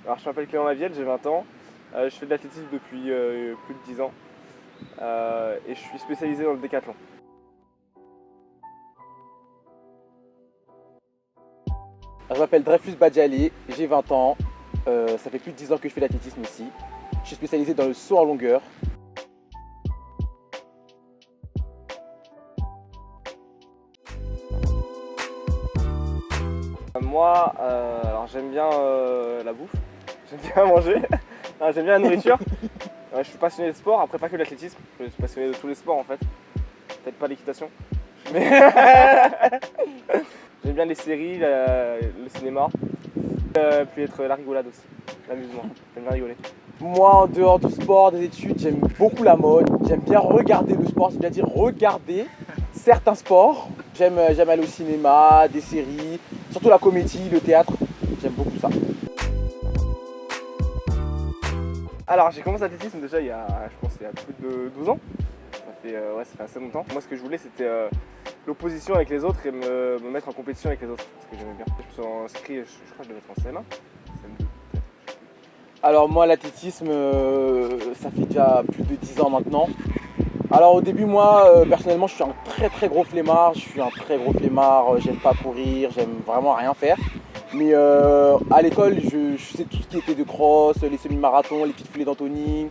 Alors je m'appelle Clément Lavielle, j'ai 20 ans. Je fais de l'athlétisme depuis plus de 10 ans. Et je suis spécialisé dans le décathlon. Je m'appelle Dreyfus Badjali, j'ai 20 ans. Ça fait plus de 10 ans que je fais de l'athlétisme aussi. Je suis spécialisé dans le saut en longueur. Moi, alors j'aime bien la bouffe, j'aime bien manger, non, j'aime bien la nourriture. Je suis passionné de sport, après pas que de l'athlétisme, je suis passionné de tous les sports en fait. Peut-être pas l'équitation. Mais j'aime bien les séries, le cinéma, puis être la rigolade aussi, l'amusement, j'aime bien rigoler. Moi, en dehors du sport, des études, j'aime beaucoup la mode. J'aime bien regarder le sport, c'est-à-dire regarder certains sports. J'aime aller au cinéma, des séries, surtout la comédie, le théâtre. J'aime beaucoup ça. Alors j'ai commencé l'athlétisme déjà il y a plus de 12 ans. Ça fait assez longtemps. Moi ce que je voulais c'était l'opposition avec les autres et me mettre en compétition avec les autres. Parce que j'aimais bien. Je me suis inscrit, je crois que je devais être en CM1, CM2 peut-être. Alors moi, l'athlétisme, ça fait déjà plus de 10 ans maintenant. Alors au début, moi, personnellement, je suis un très gros flemmard. J'aime pas courir, j'aime vraiment rien faire. Mais à l'école, je sais tout ce qui était de cross, les semi-marathons, les petites foulées d'Anthony.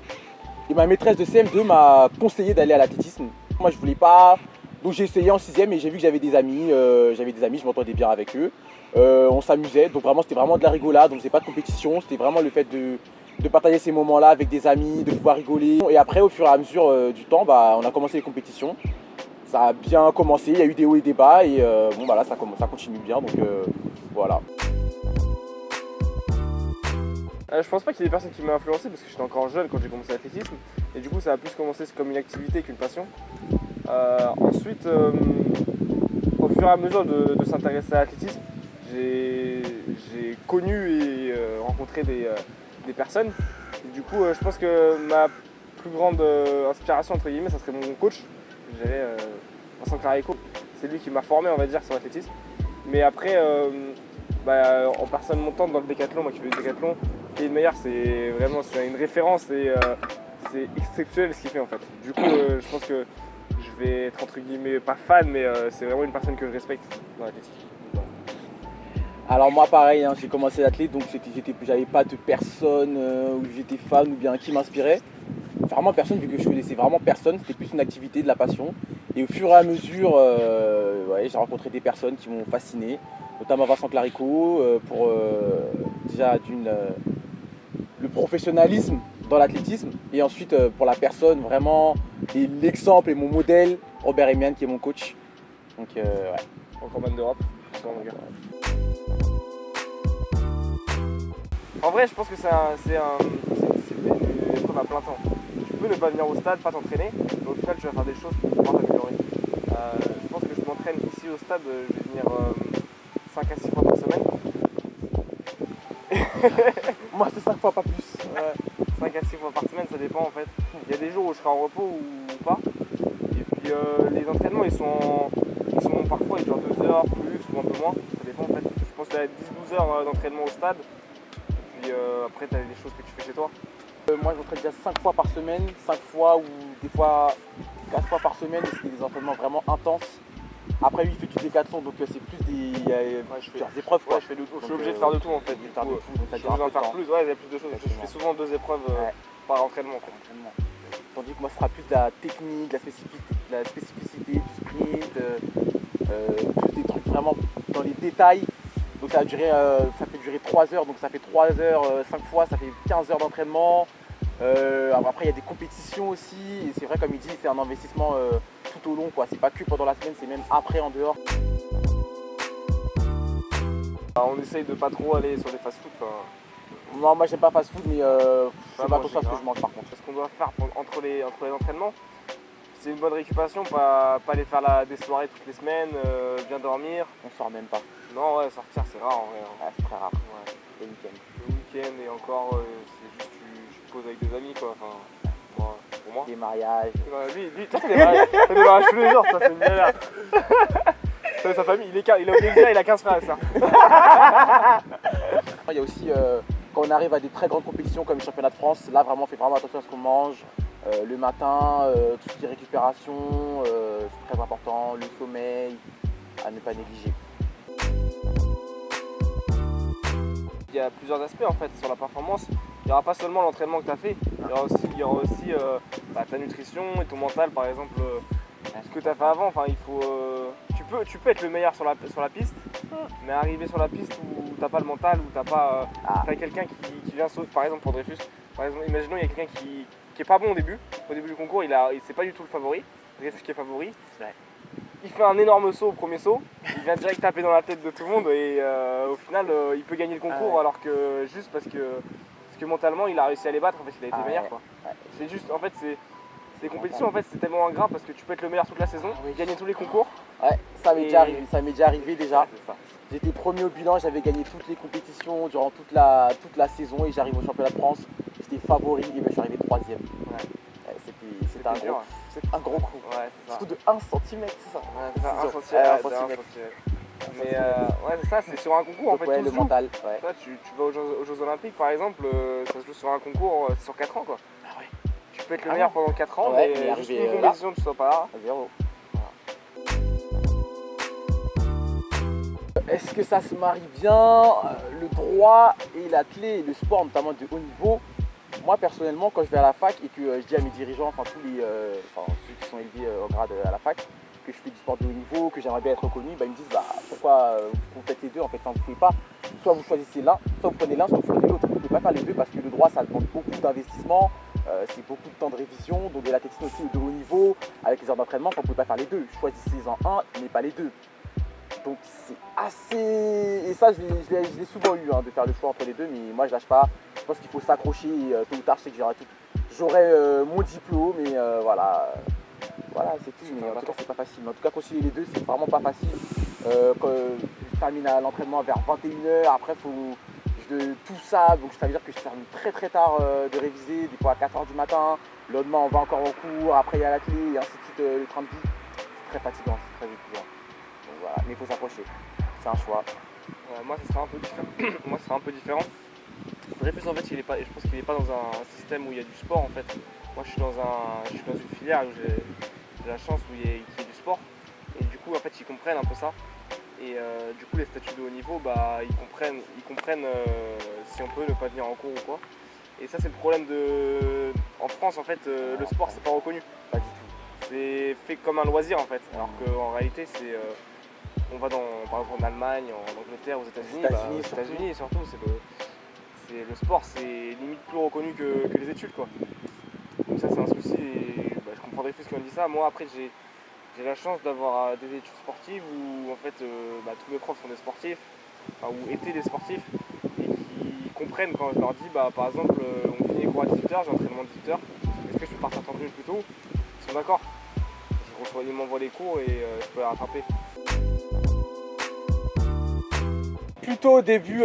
Et ma maîtresse de CM2 m'a conseillé d'aller à l'athlétisme. Moi, je voulais pas. Donc j'ai essayé en 6ème et j'ai vu que j'avais des amis, je m'entendais bien avec eux. On s'amusait, donc vraiment c'était vraiment de la rigolade, on faisait pas de compétition, c'était vraiment le fait de partager ces moments-là avec des amis, de pouvoir rigoler. Et après au fur et à mesure du temps, on a commencé les compétitions. Ça a bien commencé, il y a eu des hauts et des bas et là ça continue bien, donc voilà. Je pense pas qu'il y ait des personnes qui m'ont influencé parce que j'étais encore jeune quand j'ai commencé l'athlétisme. Et du coup ça a plus commencé comme une activité qu'une passion. Ensuite, au fur et à mesure de s'intéresser à l'athlétisme, j'ai connu et rencontré des personnes. Et du coup, je pense que ma plus grande inspiration, entre guillemets, ça serait mon coach, je dirais Vincent Clarico. C'est lui qui m'a formé, on va dire, sur l'athlétisme. Mais après, en personne montante dans le décathlon, moi qui fais du décathlon, Kevin Mayer, c'est vraiment une référence et c'est exceptionnel ce qu'il fait en fait. Du coup, je pense que je vais être entre guillemets pas fan, mais c'est vraiment une personne que je respecte dans l'athlétisme. Alors moi pareil, j'ai commencé l'athlète, donc j'avais pas de personne où j'étais fan ou bien qui m'inspirait. Vraiment personne, vu que je connaissais vraiment personne, c'était plus une activité, de la passion. Et au fur et à mesure, j'ai rencontré des personnes qui m'ont fasciné, notamment Vincent Clarico, pour déjà le professionnalisme dans l'athlétisme, et ensuite pour la personne vraiment, et l'exemple et mon modèle, Robert Emian qui est mon coach. Donc Recordman d'Europe, En vrai, je pense que c'est une épreuve à plein temps. Tu peux ne pas venir au stade, pas t'entraîner, mais au final, tu vas faire des choses pour pouvoir t'améliorer. Je pense que je m'entraîne ici au stade, je vais venir 5 à 6 fois par semaine. moi c'est 5 fois, pas plus. 5 à 6 fois par semaine, ça dépend en fait. Il y a des jours où je serai en repos ou pas. Et puis les entraînements, ils sont parfois ils durent 2 heures, plus ou un peu moins. Ça dépend en fait. Je pense qu'il y a 10-12 heures d'entraînement au stade. Puis après, tu as des choses que tu fais chez toi. Moi je m'entraîne déjà 5 fois par semaine, 5 fois ou des fois 4 fois par semaine, et c'est des entraînements vraiment intenses. Après lui il fait du décathlon, donc c'est plus des épreuves quoi. Ouais, je suis obligé de faire de tout en fait. Faire de tout, donc ça Je dure suis un obligé peu d'en de faire temps. plus, ouais, il y a plus de choses. Je fais souvent 2 épreuves par entraînement en fait. Tandis que moi ce sera plus de la technique, de la spécificité du sprint, plus des trucs vraiment dans les détails. Donc ça peut durer 3 heures, donc ça fait 3 heures, 5 fois, ça fait 15 heures d'entraînement. Après il y a des compétitions aussi, et c'est vrai comme il dit, c'est un investissement tout au long quoi. C'est pas que pendant la semaine, c'est même après en dehors. On essaye de pas trop aller sur les fast-food. Non, moi j'aime pas fast food, mais je fais pas attention à ce que grave. je mange par contre. Ce qu'on doit faire entre les entraînements, c'est une bonne récupération, pas aller faire des soirées toutes les semaines, bien dormir. On sort même pas. Non, ouais, sortir c'est rare en vrai. Ouais, c'est très rare. Ouais. Le week-end. Le week-end et encore, c'est juste tu te poses avec des amis quoi. Enfin, pour moi. Des mariages. Lui, toi t'as des mariages tous les jours, ça c'est une galère. Sa famille, il a oublié de dire, il a 15 frères ça. Il y a aussi quand on arrive à des très grandes compétitions comme le championnat de France, là vraiment on fait vraiment attention à ce qu'on mange. Le matin, tout ce qui est récupération, c'est très important, le sommeil, à ne pas négliger. Il y a plusieurs aspects en fait sur la performance. Il n'y aura pas seulement l'entraînement que tu as fait, il y aura aussi ta nutrition et ton mental par exemple, ce que tu as fait avant. Enfin, tu peux être le meilleur sur la piste, mais arriver sur la piste où tu n'as pas le mental, où tu as quelqu'un qui vient sauter, par exemple pour Dreyfus, par exemple, imaginons il y a quelqu'un qui est pas bon au début du concours, c'est pas du tout le favori, Dreyfus qui est favori. Il fait un énorme saut au premier saut, il vient direct taper dans la tête de tout le monde et au final il peut gagner le concours alors que juste parce que mentalement il a réussi à les battre, en fait il a été meilleur quoi. C'est juste en fait les compétitions en fait c'est tellement ingrat parce que tu peux être le meilleur toute la saison, gagner tous les concours. Ouais, ça m'est déjà arrivé déjà. J'étais premier au bilan, j'avais gagné toutes les compétitions durant toute la saison et j'arrive au championnat de France, j'étais favori et je suis arrivé troisième. C'était un gros coup. Ouais, surtout de 1 cm, c'est ça. Ouais, c'est ça, 1 cm. Mais ouais, c'est ça, c'est sur un concours en fait. Ouais, le mental. Ouais. Toi, tu vas aux Jeux Olympiques par exemple, ça se joue sur un concours, c'est sur 4 ans quoi. Ah ouais. Tu peux être le meilleur pendant 4 ans, ouais, mais juste une compétition, tu sois pas là. À zéro. Est-ce que ça se marie bien, le droit et l'athlé et le sport, notamment de haut niveau? Moi personnellement, quand je vais à la fac et que je dis à mes dirigeants, enfin ceux qui sont élevés au grade à la fac, que je fais du sport de haut niveau, que j'aimerais bien être reconnu, ils me disent pourquoi vous faites les deux en fait, vous ne pouvez pas, soit vous choisissez l'un, soit vous prenez l'un, soit vous prenez l'autre. Vous ne pouvez pas faire les deux parce que le droit ça demande beaucoup d'investissement, c'est beaucoup de temps de révision, donc de l'athlétisme aussi de haut niveau, avec les heures d'entraînement, vous ne pouvez pas faire les deux. Choisissez-en un, mais pas les deux. Donc c'est assez... Et ça je l'ai souvent eu de faire le choix entre les deux, mais moi je lâche pas. Je pense qu'il faut s'accrocher et tôt ou tard je sais que j'aurai mon diplôme et voilà c'est tout. Mais en tout cas c'est pas facile. Mais en tout cas concilier les deux c'est vraiment pas facile. Quand je termine l'entraînement vers 21h, après faut tout ça, donc ça veut dire que je termine très tard de réviser, des fois à 4h du matin. Le lendemain on va encore en cours, après il y a la clé et ainsi de suite, le train de vie. C'est très fatigant, c'est très épuisant. Voilà, mais il faut s'approcher, c'est un choix. Moi, ce sera un peu différent. Dreyfus, en fait, je pense qu'il n'est pas dans un système où il y a du sport. En fait, moi, je suis dans une filière où j'ai la chance où il y ait du sport. Et du coup, en fait, ils comprennent un peu ça. Et du coup, les statuts de haut niveau, ils comprennent si on peut ne pas venir en cours ou quoi. Et ça, c'est le problème en France, en fait, le sport, c'est pas reconnu. Pas du tout. C'est fait comme un loisir, en fait. Alors qu'en réalité, on va par exemple en Allemagne, en Angleterre, aux États-Unis surtout, le sport c'est limite plus reconnu que les études quoi. Donc ça c'est un souci et je comprendrais plus qu'on dit ça. Moi après j'ai la chance d'avoir des études sportives où en fait tous mes profs sont des sportifs, ou étaient des sportifs et qui comprennent quand je leur dis par exemple on finit les cours à 18h, j'ai entraînement à 18h, est-ce que je peux partir 30 minutes plus tôt? Ils sont d'accord. Ils m'envoient les cours et je peux les rattraper. Plutôt au début,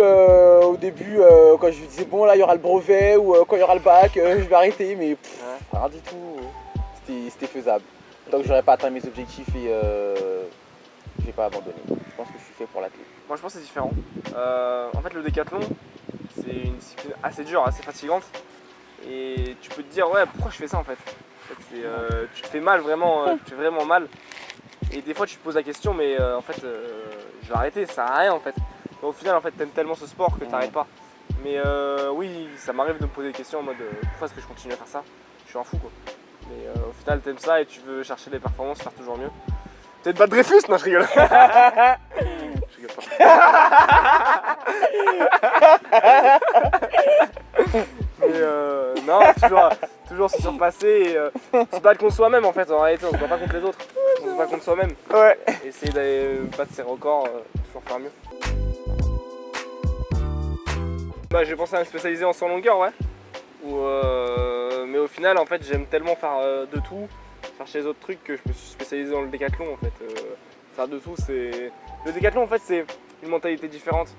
quand je lui disais bon là il y aura le brevet ou quand il y aura le bac, je vais arrêter, mais rien du tout, c'était faisable. Tant que j'aurais pas atteint mes objectifs et je vais pas abandonner. Je pense que je suis fait pour l'athlète. Moi je pense que c'est différent. En fait le décathlon c'est une discipline assez dure, assez fatigante et tu peux te dire ouais pourquoi je fais ça en fait. Tu te fais mal vraiment, tu te fais vraiment mal et des fois tu te poses la question mais en fait je vais arrêter, ça sert à rien en fait. Mais au final en fait t'aimes tellement ce sport que t'arrêtes pas. Mais oui ça m'arrive de me poser des questions en mode pourquoi est-ce que je continue à faire ça? Je suis un fou quoi. Mais au final t'aimes ça et tu veux chercher des performances, faire toujours mieux. Peut-être battre Dreyfus? Non je rigole. Je rigole pas. Mais non, toujours se surpasser et se battre contre soi-même en fait. En réalité on se bat pas contre les autres, on se bat contre soi-même. Ouais. Essayer d'aller battre ses records, toujours faire mieux. J'ai pensé à me spécialiser en 100 longueur, ouais. Mais au final en fait j'aime tellement faire de tout, chercher les autres trucs que je me suis spécialisé dans le décathlon en fait. Faire de tout le décathlon en fait c'est une mentalité différente.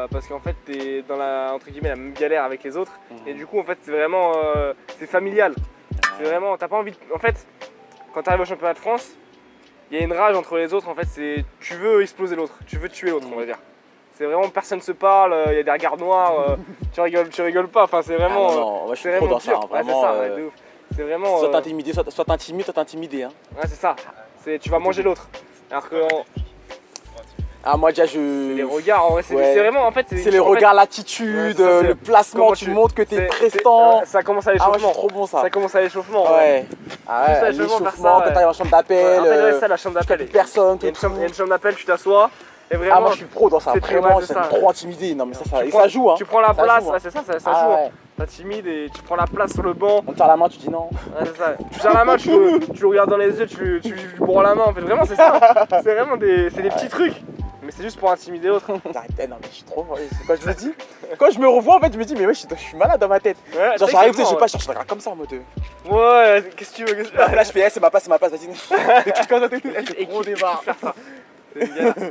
Parce qu'en fait t'es dans entre guillemets la même galère avec les autres et du coup en fait c'est vraiment c'est familial. C'est vraiment t'as pas envie en fait quand tu arrives au championnat de France il y a une rage entre les autres en fait, tu veux exploser l'autre, tu veux tuer l'autre on va dire. C'est vraiment personne se parle, il y a des regards noirs, tu rigoles pas. Enfin, c'est vraiment. Ah non, moi je suis c'est trop vraiment dans ça, dur. hein, Ouais, vraiment. c'est ça, ouais, de ouf. C'est vraiment. Soit t'intimides, soit t'intimides, soit t'intimidé. Hein. Ouais, c'est ça. Tu vas manger l'autre. Alors que Ah, moi déjà c'est les je. regards, en vrai, c'est vraiment en fait. C'est les regards, l'attitude, ouais, ça, le placement, comment tu montres que t'es c'est- prestant. ça commence à Ah, moi je l'échauffement. suis trop bon ça. Ça commence à l'échauffement. Ouais. Ah Juste à ouais, l'échauffement, faire l'échauffement, ça, quand t'arrives en chambre d'appel, En fait, ouais, c'est ça la chambre d'appel. plus personne, Il y a tout. une chambre d'appel, tu t'assois. Et vraiment, Ah, moi je suis pro dans ça, c'est très vraiment, mal, c'est j'aime ça. trop intimider. Non, mais ça, Tu et prends- ça joue, hein. Tu prends la Ça place, joue, hein. ouais, c'est ça, ça Ah, joue. ouais. T'intimides et tu prends la place sur le banc. On te serre la main, tu dis non. Ouais, c'est ça. Tu serres la main, tu le regardes dans les yeux, tu lui bourres la main. En fait, vraiment, c'est ça. C'est vraiment des petits trucs. Mais c'est juste pour intimider l'autre. Arrêtez, non, mais je suis trop. C'est quoi je me dis Quand je me revois, en fait, je me dis, mais ouais, je suis malade dans ma tête. Ouais, Genre, j'arrive, tu sais, je vais pas chercher comme ça en mode. Ouais, qu'est-ce que tu veux Là, je fais, c'est ma place, vas-y. Des trucs comme ça, c'est trop démarre.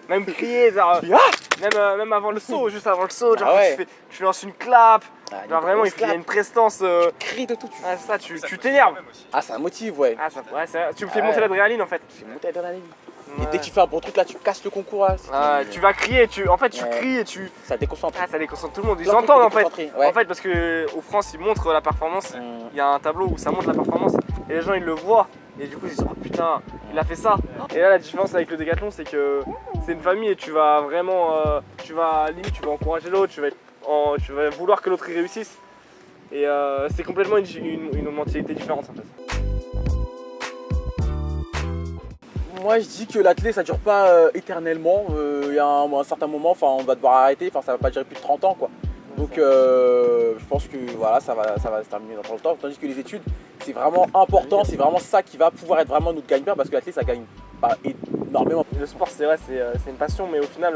Même crier, genre, Ah même avant le saut, juste avant le saut, genre Ah ouais. tu lances une clap. Ah, Genre vraiment, il y a une prestance. crie de tout. Ah, c'est ça, tu t'énerves. Ah, ça motive, ouais. Ah, tu me fais Ah monter ouais. l'adrénaline en fait. Tu fais monter l'adrénaline. Et Ouais. dès que tu fais un bon truc là, tu casses le concours là. Ah, tu vas crier, en fait tu Ouais. cries et tu. Ça déconcentre. Ah, ça déconcentre tout le monde. Ils Plein de trucs entendent en pour fait. déconcentrer, ouais. En fait, parce que au France, ils montrent la performance. Hum. Il y a un tableau où ça montre la performance et les gens ils le voient. Et du coup, ils se disent, oh putain, il a fait ça. Et là, la différence avec le décathlon, c'est que c'est une famille et tu vas vraiment. Tu vas encourager l'autre, tu vas vouloir que l'autre y réussisse. Et c'est complètement une mentalité différente en fait. Moi je dis que l'athlète ça dure pas éternellement, il y a un certain moment, enfin on va devoir arrêter, enfin ça va pas durer plus de 30 ans quoi. Donc je pense que voilà ça va se terminer dans le temps, tandis que les études c'est vraiment important, c'est vraiment ça qui va pouvoir être vraiment notre gagne-pain parce que l'athlète ça gagne pas énormément. Le sport c'est vrai, c'est une passion mais au final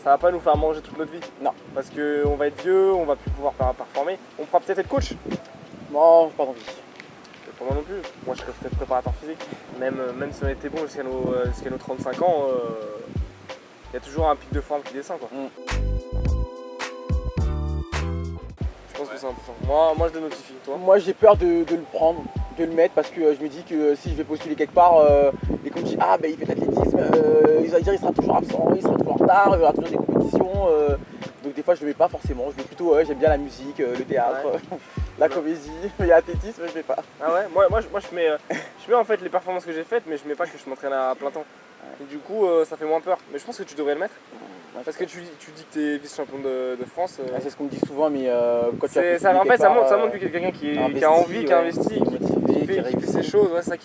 ça va pas nous faire manger toute notre vie. Non. Parce qu'on va être vieux, on va plus pouvoir performer. On pourra peut-être être coach. Non, pas envie. Pour moi non plus. Moi je serais peut-être préparateur physique. Même si on était bon jusqu'à nos 35 ans, il y a toujours un pic de forme qui descend quoi. Je pense que c'est important. Moi je le notifie, toi. Moi j'ai peur de le prendre, de le mettre parce que je me dis que si je vais postuler quelque part et qu'on me dit ah ben il fait de l'athlétisme, il va dire il sera toujours absent, il sera toujours en retard, il y aura toujours des compétitions. Donc des fois je le mets pas forcément, je mets plutôt j'aime bien la musique, le théâtre, la comédie, mais l'athlétisme je mets pas. Ah ouais, moi je mets en fait les performances que j'ai faites mais je mets pas que je m'entraîne à plein temps. Et du coup ça fait moins peur. Mais je pense que tu devrais le mettre. Parce que tu dis que tu es vice-champion de France. C'est ce qu'on me dit souvent mais quand tu as en fait ça montre que quelqu'un qui a envie, qui a investi, qui fait ses choses, ouais, ça qui